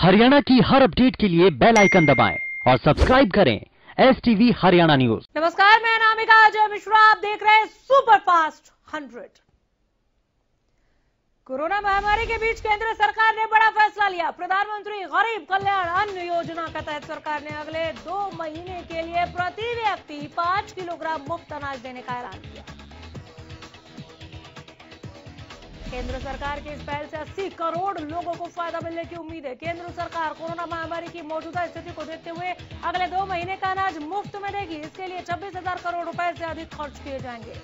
हरियाणा की हर अपडेट के लिए बेल आइकन दबाएं और सब्सक्राइब करें STV हरियाणा न्यूज। नमस्कार, मैं अनामिका अजय मिश्रा, आप देख रहे हैं सुपर फास्ट 100। कोरोना महामारी के बीच केंद्र सरकार ने बड़ा फैसला लिया। प्रधानमंत्री गरीब कल्याण अन्न योजना के तहत सरकार ने अगले 2 महीने के लिए प्रति व्यक्ति 5 किलोग्राम मुफ्त अनाज देने का ऐलान किया। केंद्र सरकार की इस पहल से 80 करोड़ लोगों को फायदा मिलने की उम्मीद है। केंद्र सरकार कोरोना महामारी की मौजूदा स्थिति को देखते हुए अगले 2 महीने का अनाज मुफ्त में देगी। इसके लिए 26,000 करोड़ रुपए से अधिक खर्च किए जाएंगे।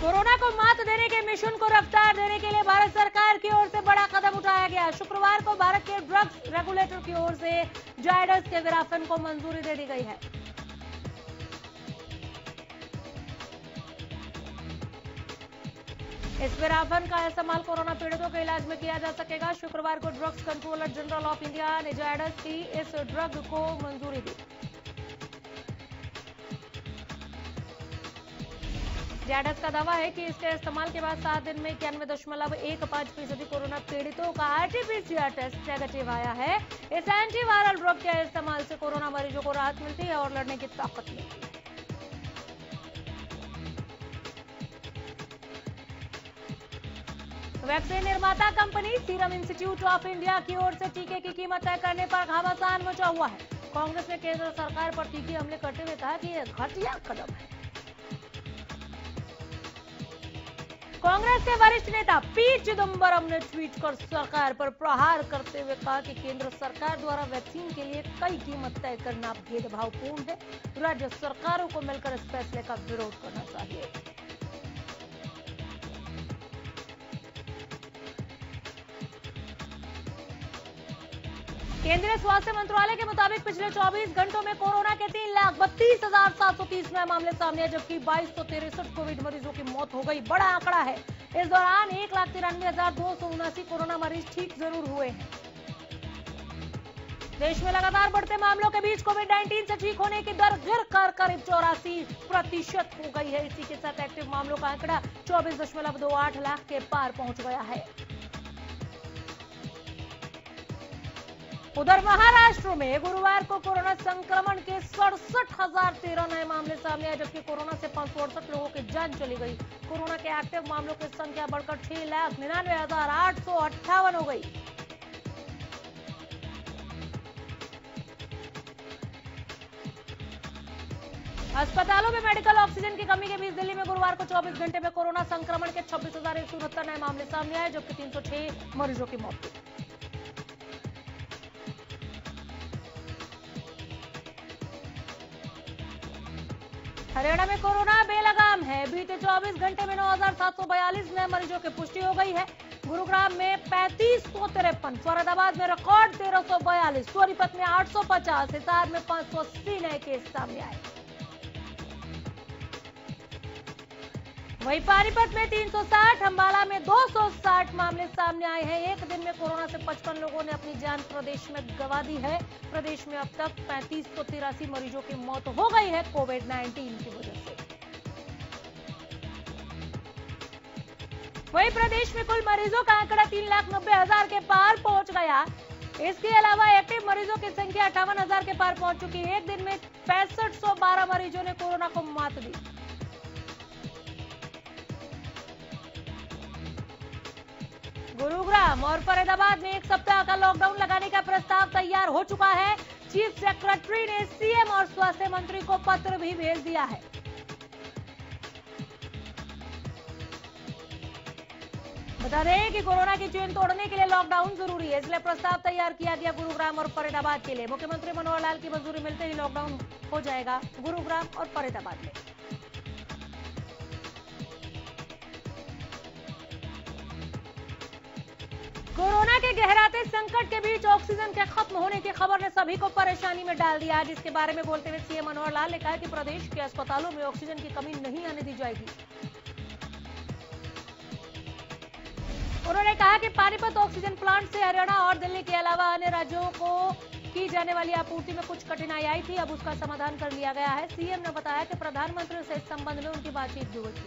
कोरोना को मात देने के मिशन को रफ्तार देने के लिए भारत सरकार की ओर से बड़ा कदम उठाया गया। शुक्रवार को भारत के ड्रग्स रेगुलेटर की ओर से जायडस के विराफन को मंजूरी दे दी गई है। इस विराफन का इस्तेमाल कोरोना पीड़ितों के इलाज में किया जा सकेगा। शुक्रवार को drugs controller general of India ने जायडस की इस ड्रग को मंजूरी दी। जायडस का दावा है कि इसके इस्तेमाल के बाद 7 दिन में 91.15% कोरोना पीड़ितों का RT-PCR टेस्ट नेगेटिव आया है। इस एंटीवायरल ड्रग के इस्तेमाल से कोरोना मरीजों को राहत मिलती है और लड़ने की ताकत मिलती है। वैक्सीन निर्माता company serum institute of India की ओर से टीके की कीमत तय करने पर घमासान मचा हुआ है। कांग्रेस ने केंद्र सरकार पर तीखे हमले करते हुए कहा कि यह घटिया कदम है। कांग्रेस के वरिष्ठ नेता पी चिदंबरम ने ट्वीट कर सरकार पर प्रहार करते हुए कहा कि केंद्र सरकार द्वारा वैक्सीन के लिए कई कीमत तय करना भेदभावपूर्ण है। राज्य सरकारों को मिलकर इस फैसले का विरोध करना चाहिए। केंद्रीय स्वास्थ्य मंत्रालय के मुताबिक पिछले 24 घंटों में कोरोना के 3,32,730 नए मामले सामने आए, जबकि 2263 कोविड मरीजों की मौत हो गई। बड़ा आंकड़ा है। इस दौरान 1,93,279 कोरोना मरीज ठीक जरूर हुए हैं। देश में लगातार बढ़ते मामलों के बीच कोविड-19 से ठीक होने की दर गिर कर करीब 84% हो गई है। इसी के साथ एक्टिव मामलों का आंकड़ा 24.28 लाख के पार पहुंच गया है। उधर महाराष्ट्र में गुरुवार को कोरोना संक्रमण के 67,013 नए मामले सामने आए, जबकि कोरोना से 568 लोगों की जान चली गई। कोरोना के एक्टिव मामलों की संख्या बढ़कर 6,99,858 हो गई। अस्पतालों में मेडिकल ऑक्सीजन की कमी के बीच दिल्ली में गुरुवार को 24 घंटे में कोरोना संक्रमण के 26,169 नए मामले सामने आए, जबकि 306 मरीजों की मौत हुई। हरियाणा में कोरोना बेलगाम है। बीते 24 घंटे में 9,742 नए मरीजों की पुष्टि हो गई है। गुरुग्राम में 3553, फरीदाबाद में रिकॉर्ड 1342, सोनीपत में 850, हिसार में 580 नए केस सामने आए। वहीं पानीपत में 360, अंबाला में 260 मामले सामने आए हैं। एक दिन में कोरोना से 55 लोगों ने अपनी जान प्रदेश में गंवा दी है। प्रदेश में अब तक 3583 मरीजों की मौत हो गई है कोविड-19 की वजह से। वहीं प्रदेश में कुल मरीजों का आंकड़ा 3,90,000 के पार पहुंच गया। इसके अलावा एक्टिव मरीजों की संख्या 58,000 के पार पहुंच चुकी है। एक दिन में 6512 मरीजों ने कोरोना को मात दी। गुरुग्राम और फरीदाबाद में 1 सप्ताह का लॉकडाउन लगाने का प्रस्ताव तैयार हो चुका है। चीफ सेक्रेटरी ने सीएम और स्वास्थ्य मंत्री को पत्र भी भेज दिया है। बता दें कि कोरोना की चेन तोड़ने के लिए लॉकडाउन जरूरी है, इसलिए प्रस्ताव तैयार किया गया गुरुग्राम और फरीदाबाद के लिए। मुख्यमंत्री मनोहर लाल की मंजूरी मिलते ही लॉकडाउन हो जाएगा गुरुग्राम और फरीदाबाद में। कोरोना के गहराते संकट के बीच ऑक्सीजन के खत्म होने की खबर ने सभी को परेशानी में डाल दिया। आज इसके बारे में बोलते हुए सीएम मनोहर लाल ने कहा कि प्रदेश के अस्पतालों में ऑक्सीजन की कमी नहीं आने दी जाएगी। उन्होंने कहा कि पानीपत ऑक्सीजन प्लांट से हरियाणा और दिल्ली के अलावा अन्य राज्यों को की जाने वाली आपूर्ति में कुछ कठिनाई आई थी, अब उसका समाधान कर लिया गया है। सीएम ने बताया कि प्रधानमंत्री से इस संबंध में उनकी बातचीत भी हुई थी।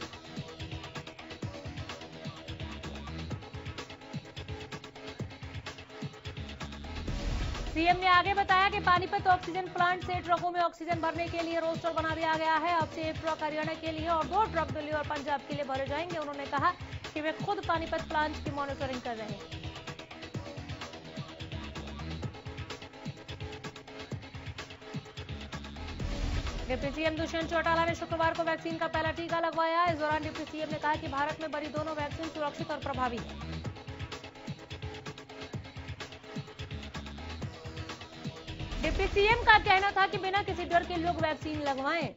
सीएम ने आगे बताया कि पानीपत ऑक्सीजन प्लांट से ट्रकों में ऑक्सीजन भरने के लिए रोस्टर बना दिया गया है। अब से 1 ट्रक हरियाणा के लिए और 2 ट्रक दिल्ली और पंजाब के लिए भरे जाएंगे। उन्होंने कहा कि वे खुद पानीपत प्लांट की मॉनिटरिंग कर रहे हैं। डिप्टी सीएम दुष्यंत चौटाला ने शुक्रवार को वैक्सीन का पहला टीका लगवाया। इस दौरान डिप्टी सीएम ने कहा कि भारत में बनी दोनों वैक्सीन सुरक्षित और प्रभावी है। डिप्टी सीएम का कहना था कि बिना किसी डर के लोग वैक्सीन लगवाएं।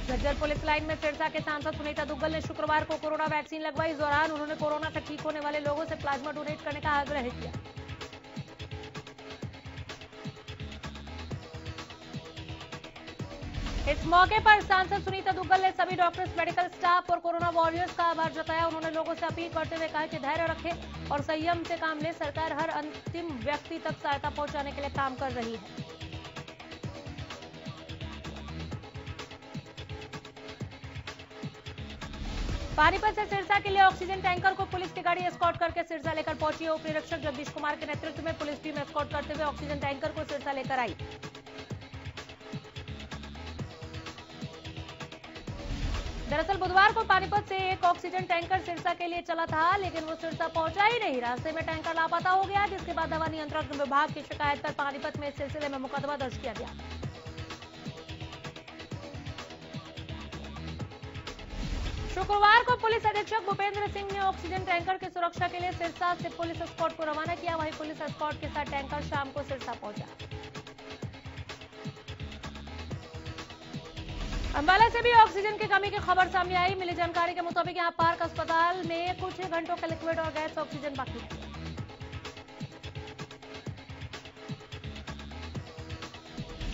झज्जर पुलिस लाइन में सिरसा के सांसद सुनीता दुग्गल ने शुक्रवार को कोरोना वैक्सीन लगवाई। इस दौरान उन्होंने कोरोना से ठीक होने वाले लोगों से प्लाज्मा डोनेट करने का आग्रह किया। इस मौके पर सांसद सुनीता दुग्गल ने सभी डॉक्टर्स, मेडिकल स्टाफ और कोरोना वॉरियर्स का आभार जताया। उन्होंने लोगों से अपील करते हुए कहा कि धैर्य रखें और संयम से काम लें। सरकार हर अंतिम व्यक्ति तक सहायता पहुंचाने के लिए काम कर रही है। पानीपत से सिरसा के लिए ऑक्सीजन टैंकर को पुलिस की गाड़ी एस्कॉर्ट करके सिरसा लेकर पहुंची। उप निरीक्षक जगदीश कुमार के नेतृत्व में पुलिस टीम एस्कॉर्ट करते हुए ऑक्सीजन टैंकर को सिरसा लेकर आई। दरअसल बुधवार को पानीपत से एक ऑक्सीजन टैंकर सिरसा के लिए चला था, लेकिन वो सिरसा पहुंचा ही नहीं। रास्ते में टैंकर लापता हो गया, जिसके बाद दवा नियंत्रण विभाग की शिकायत पर पानीपत में इस सिलसिले में मुकदमा दर्ज किया गया। शुक्रवार को पुलिस अधीक्षक भूपेंद्र सिंह ने ऑक्सीजन टैंकर की सुरक्षा के लिए सिरसा से पुलिस एस्कॉर्ट को रवाना किया। वहीं पुलिस एस्कॉर्ट के साथ टैंकर शाम को सिरसा पहुंचा। अंबाला से भी ऑक्सीजन की कमी की खबर सामने आई। मिली जानकारी के मुताबिक यहां पार्क अस्पताल में कुछ घंटों का लिक्विड और गैस ऑक्सीजन बाकी है।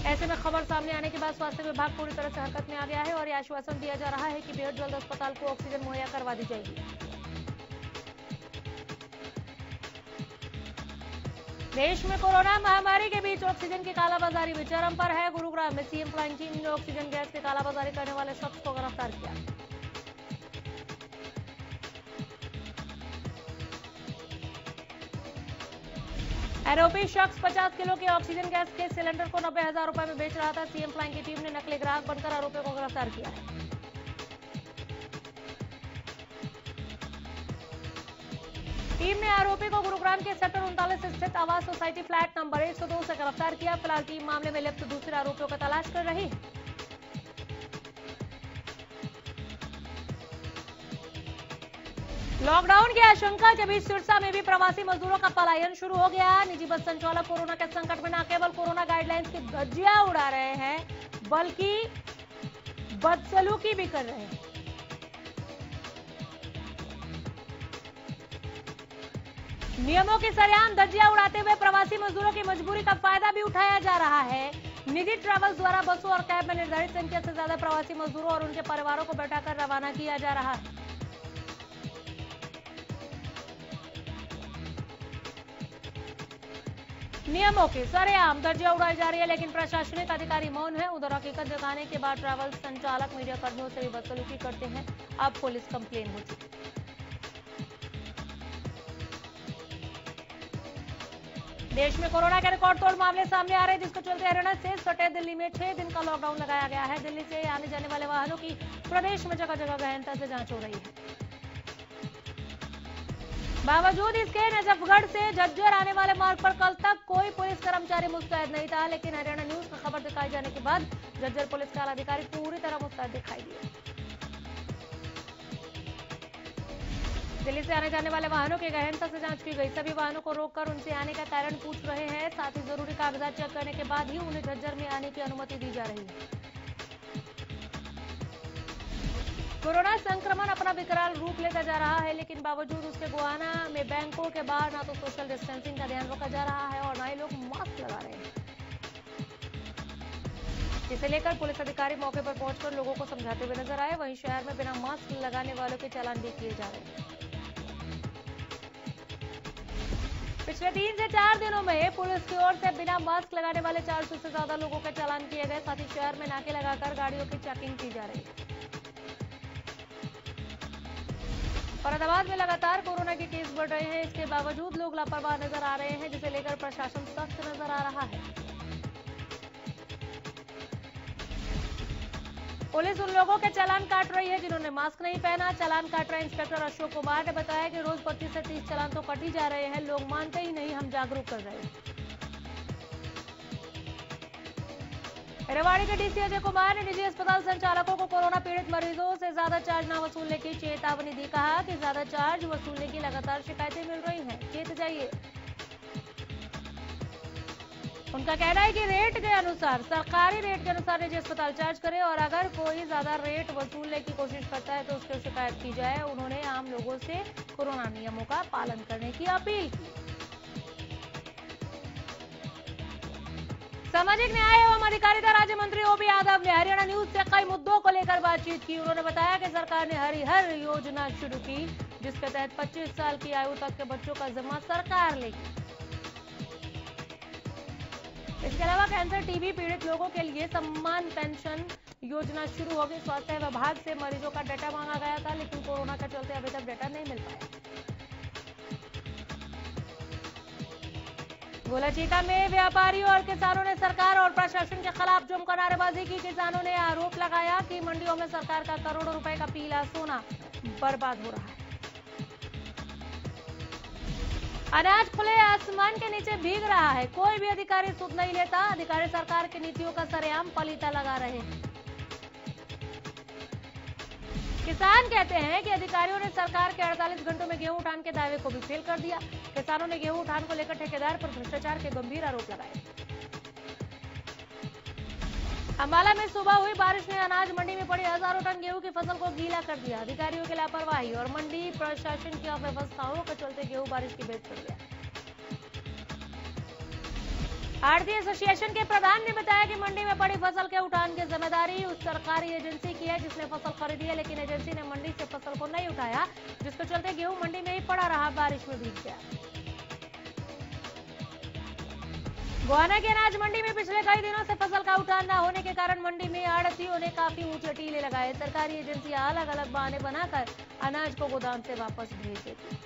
ऐसे में खबर सामने आने के बाद स्वास्थ्य विभाग पूरी तरह से हरकत में आ गया है और यह आश्वासन दिया जा रहा है कि बेहद जल्द अस्पताल को ऑक्सीजन मुहैया करवा दी जाएगी। देश में कोरोना महामारी के बीच ऑक्सीजन की कालाबाजारी भी चरम पर है। गुरुग्राम में सीएम फ्लाइंग टीम ने ऑक्सीजन गैस की कालाबाजारी करने वाले शख्स को गिरफ्तार किया। आरोपी शख्स 50 किलो के ऑक्सीजन गैस के सिलेंडर को 90,000 रुपए में बेच रहा था। सीएम फ्लाइंग की टीम ने नकली ग्राहक बनकर आरोपी को गिरफ्तार किया है। टीम ने आरोपी को गुरुग्राम के सेक्टर 39 स्थित आवास सोसाइटी फ्लैट नंबर 102 से गिरफ्तार किया। फिलहाल टीम मामले में लिप्त दूसरे आरोपियों का तलाश कर रही है। लॉकडाउन की आशंका के बीच सिरसा में भी प्रवासी मजदूरों का पलायन शुरू हो गया। निजी बस संचालक कोरोना के संकट में न केवल कोरोना गाइडलाइंस की धज्जियां उड़ा रहे हैं, बल्कि बदसलूकी भी कर रहे हैं। नियमों की सरेआम धज्जियां उड़ाते हुए प्रवासी मजदूरों की मजबूरी का फायदा भी उठाया जा रहा है। निजी ट्रैवल्स द्वारा बसों और कैब में निर्धारित संख्या से ज्यादा प्रवासी मजदूरों और उनके परिवारों को बैठाकर रवाना किया जा रहा है। नियमों की सरेआम धज्जियां उड़ाई जा रही है, लेकिन प्रशासनिक अधिकारी मौन है। उधर हकीकत जताने के बाद ट्रैवल संचालक मीडिया कर्मियों से भी बदसलूकी करते हैं। अब पुलिस कंप्लेन हो चुकी है। देश में कोरोना के रिकॉर्ड तोड़ मामले सामने आ रहे हैं, जिसको चलते हरियाणा से सटे दिल्ली में 6 दिन का लॉकडाउन लगाया गया है। दिल्ली से आने जाने वाले वाहनों की प्रदेश में जगह जगह गहनता से जांच हो रही है। बावजूद इसके नजफगढ़ से झज्जर आने वाले मार्ग पर कल तक कोई पुलिस कर्मचारी मुस्तैद नहीं था, लेकिन हरियाणा न्यूज का खबर दिखाई जाने के बाद झज्जर पुलिस के अधिकारी पूरी तरह मुस्तैद दिखाई दिए। दिल्ली से आने जाने वाले वाहनों की गहनता से जांच की गई। सभी वाहनों को रोककर उनसे आने का कारण पूछ रहे हैं। साथ ही जरूरी कागजात चेक करने के बाद ही उन्हें झज्जर में आने की अनुमति दी जा रही है। कोरोना संक्रमण अपना विकराल रूप लेता जा रहा है, लेकिन बावजूद उसके गोवाना में बैंकों के बाहर ना तो सोशल डिस्टेंसिंग का ध्यान रखा जा रहा है और ना ही लोग मास्क लगा रहे हैं, जिसे लेकर पुलिस अधिकारी मौके पर पहुंचकर लोगों को समझाते हुए नजर आए। वहीं शहर में बिना मास्क लगाने वालों के चालान भी किए जा रहे हैं। पिछले 3 से 4 दिनों में पुलिस की ओर से बिना मास्क लगाने वाले 400 से ज्यादा लोगों के चालान किए गए। साथ ही शहर में नाके लगाकर गाड़ियों की चेकिंग की जा रही है। फरीदाबाद में लगातार कोरोना के केस बढ़ रहे हैं, इसके बावजूद लोग लापरवाह नजर आ रहे हैं, जिसे लेकर प्रशासन सख्त नजर आ रहा है। पुलिस उन लोगों के चालान काट रही है जिन्होंने मास्क नहीं पहना। चालान काट रहे इंस्पेक्टर अशोक कुमार ने बताया कि रोज 25 से 30 चालान तो कट ही जा रहे हैं, लोग मानते ही नहीं, हम जागरूक कर रहे हैं। रेवाड़ी के डीसी अजय कुमार ने निजी अस्पताल संचालकों को कोरोना पीड़ित मरीजों से ज्यादा चार्ज न वसूलने की चेतावनी दी। कहा कि ज्यादा चार्ज वसूलने की लगातार शिकायतें मिल रही हैं, चेत जाइए। उनका कहना है कि रेट के अनुसार, सरकारी रेट के अनुसार निजी अस्पताल चार्ज करे और अगर कोई ज्यादा रेट वसूलने की कोशिश करता है तो उसकी शिकायत की जाए। उन्होंने आम लोगों से कोरोना नियमों का पालन करने की अपील की। सामाजिक न्याय एवं अधिकारिता राज्य मंत्री ओपी यादव ने हरियाणा न्यूज से कई मुद्दों को लेकर बातचीत की। उन्होंने बताया कि सरकार ने हरिहर योजना शुरू की, जिसके तहत 25 साल की आयु तक के बच्चों का जिम्मा सरकार लेगी। इसके अलावा कैंसर, टीबी पीड़ित लोगों के लिए सम्मान पेंशन योजना शुरू होगी। स्वास्थ्य विभाग से मरीजों का डाटा मांगा गया था, लेकिन कोरोना के चलते अभी तक डाटा नहीं मिल पाया। गोलाचीता में व्यापारियों और किसानों ने सरकार और प्रशासन के खिलाफ जमकर नारेबाजी की। किसानों ने आरोप लगाया कि मंडियों में सरकार का करोड़ों रुपए का पीला सोना बर्बाद हो रहा है। अनाज खुले आसमान के नीचे भीग रहा है, कोई भी अधिकारी सुध नहीं लेता। अधिकारी सरकार की नीतियों का सरेआम पलीता लगा रहे हैं। किसान कहते हैं कि अधिकारियों ने सरकार के 48 घंटों में गेहूं उठान के दावे को भी फेल कर दिया। किसानों ने गेहूं उठान को लेकर ठेकेदार पर भ्रष्टाचार के गंभीर आरोप लगाए। अंबाला में सुबह हुई बारिश ने अनाज मंडी में पड़ी हजारों टन गेहूं की फसल को गीला कर दिया। अधिकारियों की लापरवाही और मंडी प्रशासन की अव्यवस्थाओं के चलते गेहूं बारिश की भेंट चढ़ गया। आढ़ती एसोसिएशन के प्रधान ने बताया कि मंडी में पड़ी फसल के उठान की जिम्मेदारी उस सरकारी एजेंसी की है जिसने फसल खरीदी है, लेकिन एजेंसी ने मंडी से फसल को नहीं उठाया, जिसके चलते गेहूं मंडी में ही पड़ा रहा, बारिश में भीग गया। गोहाना की अनाज मंडी में पिछले कई दिनों से फसल का उठान न होने के कारण मंडी में आढ़तियों ने काफी ऊंचे टीले लगाए। सरकारी एजेंसियां अलग अलग बहाने बनाकर अनाज को गोदाम से वापस भेज देती।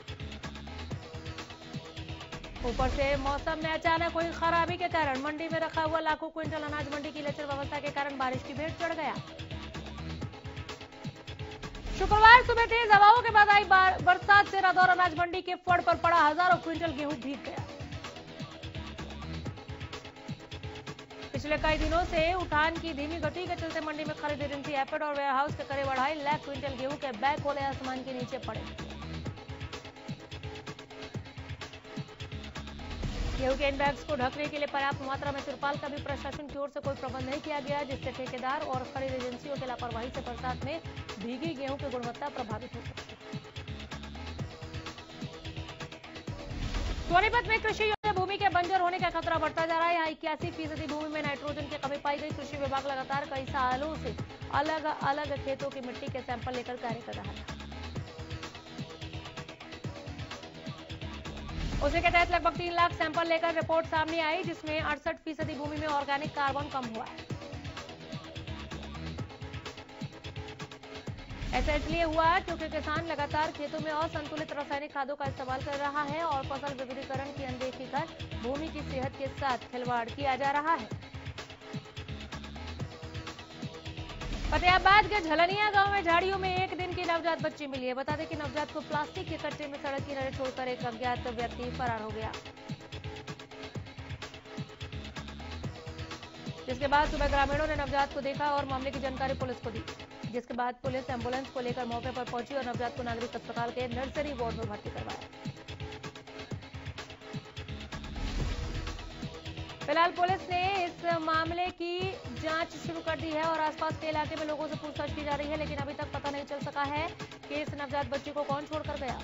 ऊपर से मौसम में अचानक हुई खराबी के कारण मंडी में रखा हुआ लाखों क्विंटल अनाज मंडी की लचर व्यवस्था के कारण बारिश की भेंट चढ़ गया। शुक्रवार सुबह तेज हवाओं के बाद आई बरसात से रदौर अनाज मंडी के फड़ पर पड़ा हजारों क्विंटल गेहूं भीग गया। पिछले कई दिनों से उठान की धीमी गति के चलते मंडी में खरीद एजेंसी एपेड और वेयरहाउस के करीब 2.5 लाख क्विंटल गेहूं के बैग खोले आसमान के नीचे पड़े। गेहूं के इन बैग्स को ढकने के लिए पर्याप्त मात्रा में तिरपाल का भी प्रशासन की ओर से कोई प्रबंध नहीं किया गया, जिससे ठेकेदार और खरीद एजेंसियों की लापरवाही से बरसात में भीगी गेहूं की गुणवत्ता प्रभावित हो सकती है। सोनीपत में कृषि योग्य भूमि के बंजर होने का खतरा बढ़ता जा रहा है। यहाँ 81% भूमि में नाइट्रोजन की कमी पाई गई। कृषि विभाग लगातार कई सालों से अलग अलग खेतों की मिट्टी के सैंपल लेकर कार्य कर रहा था। उसी के तहत लगभग 3 लाख सैंपल लेकर रिपोर्ट सामने आई, जिसमें 68% भूमि में ऑर्गेनिक कार्बन कम हुआ है। ऐसा इसलिए हुआ क्योंकि किसान लगातार खेतों में असंतुलित रासायनिक खादों का इस्तेमाल कर रहा है और फसल विविधीकरण की अनदेखी कर भूमि की सेहत के साथ खिलवाड़ किया जा रहा है। फतेहाबाद के झलनिया गांव में झाड़ियों में एक दिन की नवजात बच्ची मिली है। बता दें कि नवजात को प्लास्टिक के कट्टे में सड़क किनारे छोड़कर एक अज्ञात व्यक्ति फरार हो गया, जिसके बाद सुबह ग्रामीणों ने नवजात को देखा और मामले की जानकारी पुलिस को दी, जिसके बाद पुलिस एम्बुलेंस को लेकर मौके पर पहुंची और नवजात को नागरिक अस्पताल के नर्सरी वार्ड में भर्ती करवाया। फिलहाल पुलिस ने इस मामले की जांच शुरू कर दी है और आसपास के इलाके में लोगों से पूछताछ की जा रही है, लेकिन अभी तक पता नहीं चल सका है कि इस नवजात बच्ची को कौन छोड़कर गया।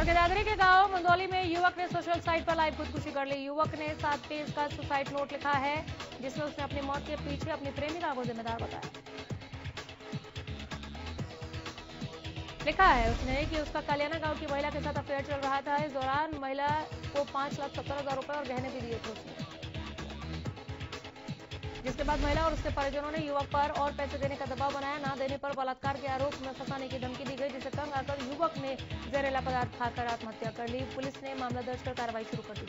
दादरी के गांव मंदौली में युवक ने सोशल साइट पर लाइव खुदकुशी कर ली। युवक ने 7 पेज का सुसाइड नोट लिखा है, जिसमें उसने अपनी मौत के पीछे अपनी प्रेमिका को जिम्मेदार बताया। लिखा है उसने कि उसका कल्याणा गांव की महिला के साथ अफेयर चल रहा था। इस दौरान महिला को 5,70,000 रुपए और गहने भी दिए थे उसने, जिसके बाद महिला और उसके परिजनों ने युवक पर और पैसे देने का दबाव बनाया। ना देने पर बलात्कार के आरोप में फंसाने की धमकी दी गई, जिसे तंग आकर युवक ने जहरीला पदार्थ खाकर आत्महत्या कर ली। पुलिस ने मामला दर्ज कर कार्रवाई शुरू कर दी।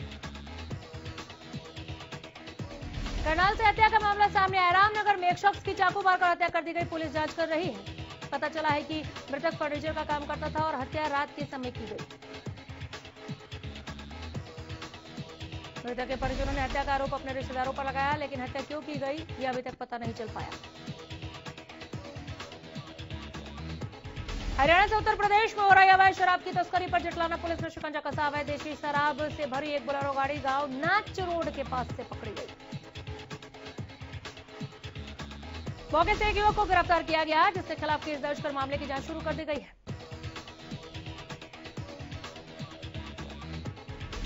करनाल से हत्या का मामला सामने आया। रामनगर में एक शख्स की चाकू मारकर हत्या कर दी गई। पुलिस जांच कर रही है। पता चला है कि मृतक फर्नीचर का काम करता था और हत्या रात के समय की गई। मृतक के परिजनों ने हत्या का आरोप अपने रिश्तेदारों पर लगाया, लेकिन हत्या क्यों की गई यह अभी तक पता नहीं चल पाया। हरियाणा से उत्तर प्रदेश में हो रही अवैध शराब की तस्करी पर जटलाना पुलिस ने शिकंजा कसा। अवैध देशी शराब से भरी एक बोलेरो गाड़ी गांव नाच रोड के पास से पकड़ी गई। मौके से एक युवक को गिरफ्तार किया गया, जिसके खिलाफ केस दर्ज कर मामले की जांच शुरू कर दी गई है।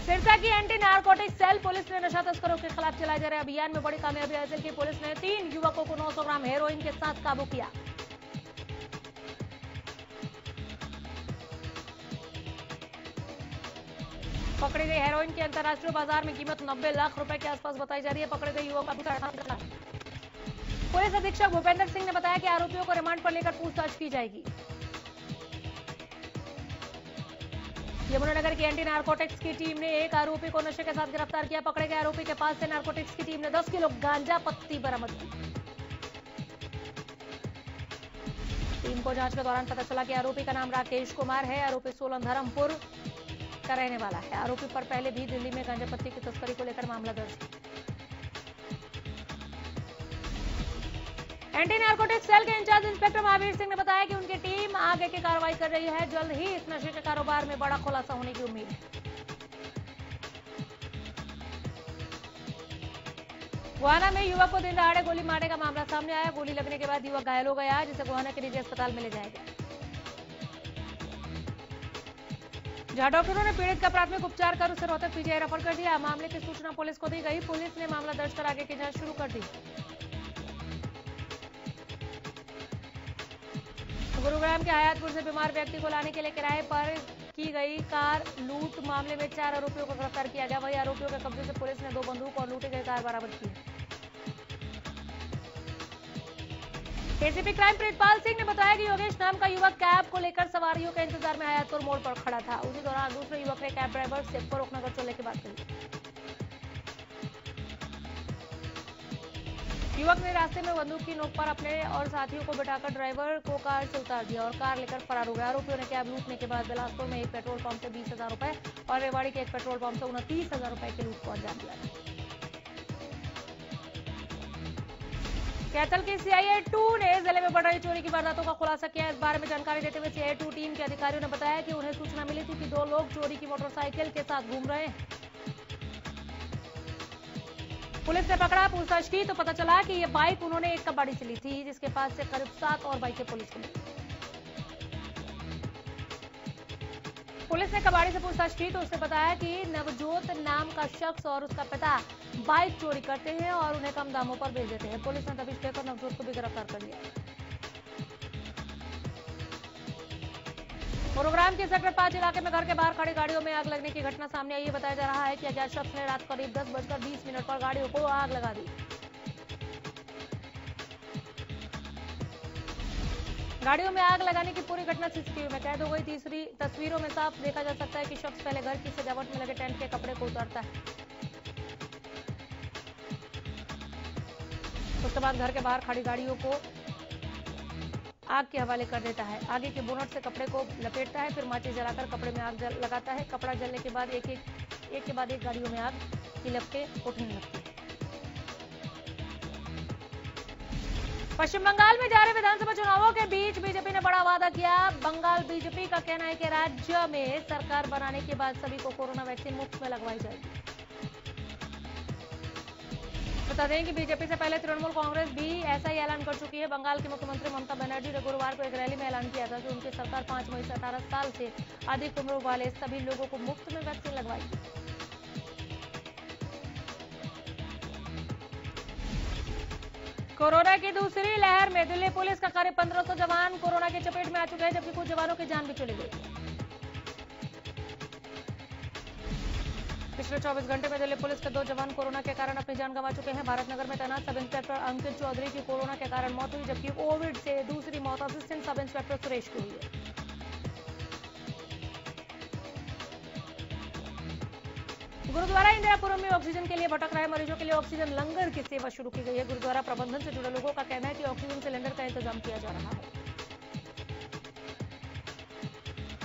सिरसा की एंटी नारकोटिक सेल पुलिस ने नशा तस्करों के खिलाफ चलाए जा रहे अभियान में बड़ी कामयाबी हासिल की। पुलिस ने 3 युवकों को 900 ग्राम हेरोइन के साथ काबू किया। पकड़ी गई हेरोइन की अंतर्राष्ट्रीय बाजार में कीमत 90 लाख रुपए के आसपास बताई जा रही है। पकड़े गए युवक का पुलिस अधीक्षक भूपेंद्र सिंह ने बताया कि आरोपियों को रिमांड पर लेकर पूछताछ की जाएगी। यमुनानगर की एंटी नारकोटिक्स की टीम ने एक आरोपी को नशे के साथ गिरफ्तार किया। पकड़े गए आरोपी के पास से नारकोटिक्स की टीम ने 10 किलो गांजा पत्ती बरामद की। टीम को जांच के दौरान पता चला कि आरोपी का नाम राकेश कुमार है। आरोपी सोलन धर्मपुर का रहने वाला है। आरोपी पर पहले भी दिल्ली में गांजा पत्ती की तस्करी को लेकर मामला दर्ज है। एंटी नारकोटिक्स सेल के इंचार्ज इंस्पेक्टर महावीर सिंह ने बताया कि उनकी टीम आगे की कार्रवाई कर रही है। जल्द ही इस नशे के कारोबार में बड़ा खुलासा होने की उम्मीद है। गोहाना में युवक को दिन दहाड़े गोली मारने का मामला सामने आया। गोली लगने के बाद युवक घायल हो गया, जिसे गोहाना के निजी अस्पताल में ले जाया गया, जहां डॉक्टरों ने पीड़ित का प्राथमिक उपचार कर उसे रोहतक पीजीआई रेफर कर दिया। मामले की सूचना पुलिस को दी गई। पुलिस ने मामला दर्ज कर आगे की जांच शुरू कर दी। गुरुग्राम के हयातपुर से बीमार व्यक्ति को लाने के लिए किराए पर की गई कार लूट मामले में 4 आरोपियों को गिरफ्तार किया गया। वही आरोपियों के कब्जे से पुलिस ने 2 बंदूक और लूटी गई कार बरामद की है। एसीपी क्राइम प्रीतपाल सिंह ने बताया कि योगेश नाम का युवक कैब को लेकर सवारियों के इंतजार में हयातपुर मोड़ पर खड़ा था। उसी दौरान दूसरे युवक ने कैब ड्राइवर से फरोखनगर चलने की बात कही। युवक ने रास्ते में बंदूक की नोक पर अपने और साथियों को बिठाकर ड्राइवर को कार से उतार दिया और कार लेकर फरार हो गया। आरोपियों ने कैब लूटने के बाद बिलासपुर में एक पेट्रोल पंप से 20,000 रुपए और रेवाड़ी के एक पेट्रोल पंप से 29,000 रुपए की लूट को अंजाम दिया था। कैथल की सीआईए 2 ने जिले में बढ़ रही चोरी की वारदातों का खुलासा किया। इस बारे में जानकारी देते हुए सीआईए 2 टीम के अधिकारियों ने बताया कि उन्हें सूचना मिली थी कि 2 लोग चोरी की मोटरसाइकिल के साथ घूम रहे हैं। पुलिस ने पकड़ा, पूछताछ की तो पता चला कि ये बाइक उन्होंने एक कबाड़ी से ली थी, जिसके पास से करीब 7 और बाइकें पुलिस को मिली। पुलिस ने कबाड़ी से पूछताछ की तो उसने बताया कि नवजोत नाम का शख्स और उसका पिता बाइक चोरी करते हैं और उन्हें कम दामों पर बेच देते हैं। पुलिस ने दबिश देकर नवजोत को भी गिरफ्तार कर लिया। गुरुग्राम के सेक्टर 5 इलाके में घर के बाहर खड़ी गाड़ियों में आग लगने की घटना सामने आई है। बताया जा रहा है कि अज्ञात शख्स ने रात करीब 10:20 पर गाड़ियों को आग लगा दी। गाड़ियों में आग लगाने की पूरी घटना सीसीटीवी में कैद हो गई। तीसरी तस्वीरों में साफ देखा जा सकता है कि शख्स पहले घर की सजावट में लगे टेंट के कपड़े को उतारता है, उसके बाद घर के बाहर खड़ी गाड़ियों को आग के हवाले कर देता है। आगे के बोनट से कपड़े को लपेटता है, फिर माचिस जलाकर कपड़े में आग लगाता है। कपड़ा जलने के बाद एक के बाद एक गाड़ियों में आग की लपटें उठने लगती है। पश्चिम बंगाल में जा रहे विधानसभा चुनावों के बीच बीजेपी ने बड़ा वादा किया। बंगाल बीजेपी का कहना है कि राज्य में सरकार बनाने के बाद सभी को कोरोना वैक्सीन मुफ्त में लगवाई जाएगी। बता दें कि बीजेपी से पहले तृणमूल कांग्रेस भी ऐसा ही ऐलान कर चुकी है। बंगाल की मुख्यमंत्री ममता बनर्जी ने गुरुवार को एक रैली में ऐलान किया था कि उनकी सरकार 5 मई से 18 साल से अधिक उम्र वाले सभी लोगों को मुफ्त में वैक्सीन लगवाएगी। कोरोना की दूसरी लहर में दिल्ली पुलिस का करीब 1500 जवान कोरोना की चपेट में आ चुके हैं, जबकि कुछ जवानों की जान भी चली गई। पिछले 24 घंटे में दिल्ली पुलिस के 2 जवान कोरोना के कारण अपनी जान गंवा चुके हैं। भारतनगर में तैनात सब इंस्पेक्टर अंकित चौधरी की कोरोना के कारण मौत हुई, जबकि कोविड से दूसरी मौत असिस्टेंट सब इंस्पेक्टर सुरेश की हुई है। गुरुद्वारा इंदिरापुरम में ऑक्सीजन के लिए भटक रहे मरीजों के लिए ऑक्सीजन लंगर की सेवा शुरू की गई है। गुरुद्वारा प्रबंधन से जुड़े लोगों का कहना है कि ऑक्सीजन सिलेंडर का इंतजाम किया जा रहा है।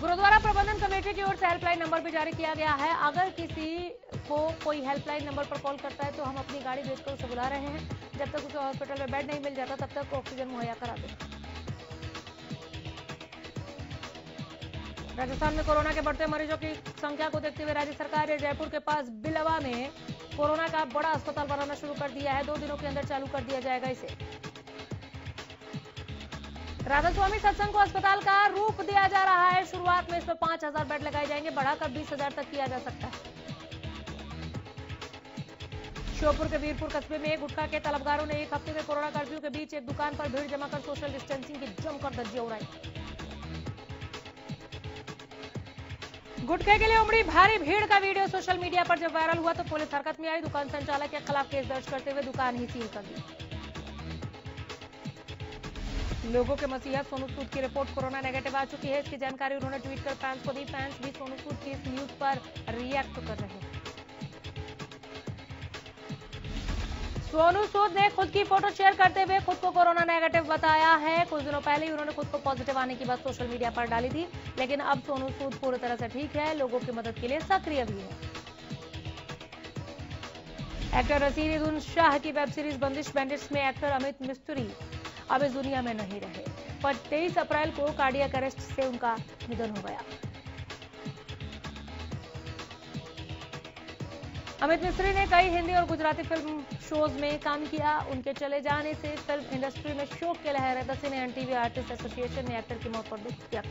गुरुद्वारा प्रबंधन कमेटी की ओर से हेल्पलाइन नंबर भी जारी किया गया है। अगर किसी को कोई हेल्पलाइन नंबर पर कॉल करता है तो हम अपनी गाड़ी भेजकर उसे बुला रहे हैं। जब तक उसे हॉस्पिटल में बेड नहीं मिल जाता तब तक ऑक्सीजन मुहैया करा दें। राजस्थान में कोरोना के बढ़ते मरीजों की संख्या को देखते हुए राज्य सरकार ने जयपुर के पास बिलवा में कोरोना का बड़ा अस्पताल बनाना शुरू कर दिया है। 2 दिनों के अंदर चालू कर दिया जाएगा इसे। राधा स्वामी सत्संग को अस्पताल का रूप दिया जा रहा है। शुरुआत में इसमें 5000 बेड लगाए जाएंगे, बढ़ाकर 20,000 तक किया जा सकता है। श्योपुर के वीरपुर कस्बे में गुटखा के तलबगारों ने 1 हफ्ते के कोरोना कर्फ्यू के बीच एक दुकान पर भीड़ जमा कर सोशल डिस्टेंसिंग की जमकर धज्जियां उड़ाई। गुटखे के लिए उमड़ी भारी भीड़ का वीडियो सोशल मीडिया पर जब वायरल हुआ तो पुलिस हरकत में आई। दुकान संचालक के खिलाफ केस दर्ज करते हुए दुकान ही सील कर दी। लोगों के मसीहा सोनू सूद की रिपोर्ट कोरोना नेगेटिव आ चुकी है। इसकी जानकारी उन्होंने ट्वीट कर फैंस को दी। फैंस भी सोनू सूद की इस न्यूज पर रिएक्ट कर रहे हैं। सोनू सूद ने खुद की फोटो शेयर करते हुए खुद को कोरोना नेगेटिव बताया है। कुछ दिनों पहले ही उन्होंने खुद को पॉजिटिव आने की बात सोशल मीडिया पर डाली थी, लेकिन अब सोनू सूद पूरी तरह से ठीक है, लोगों की मदद के लिए सक्रिय भी है। एक्टर रसीदुद्दीन शाह की वेब सीरीज बंदिश बैंडिट्स में एक्टर अमित मिस्त्री अब इस दुनिया में नहीं रहे। पर 23 अप्रैल को कार्डियक अरेस्ट से उनका निधन हो गया। अमित मिस्त्री ने कई हिंदी और गुजराती फिल्म शोज में काम किया। उनके चले जाने से फिल्म इंडस्ट्री में शोक की लहर है। The cine and TV artist association ने एक्टर की मौत पर दुख व्यक्त किया।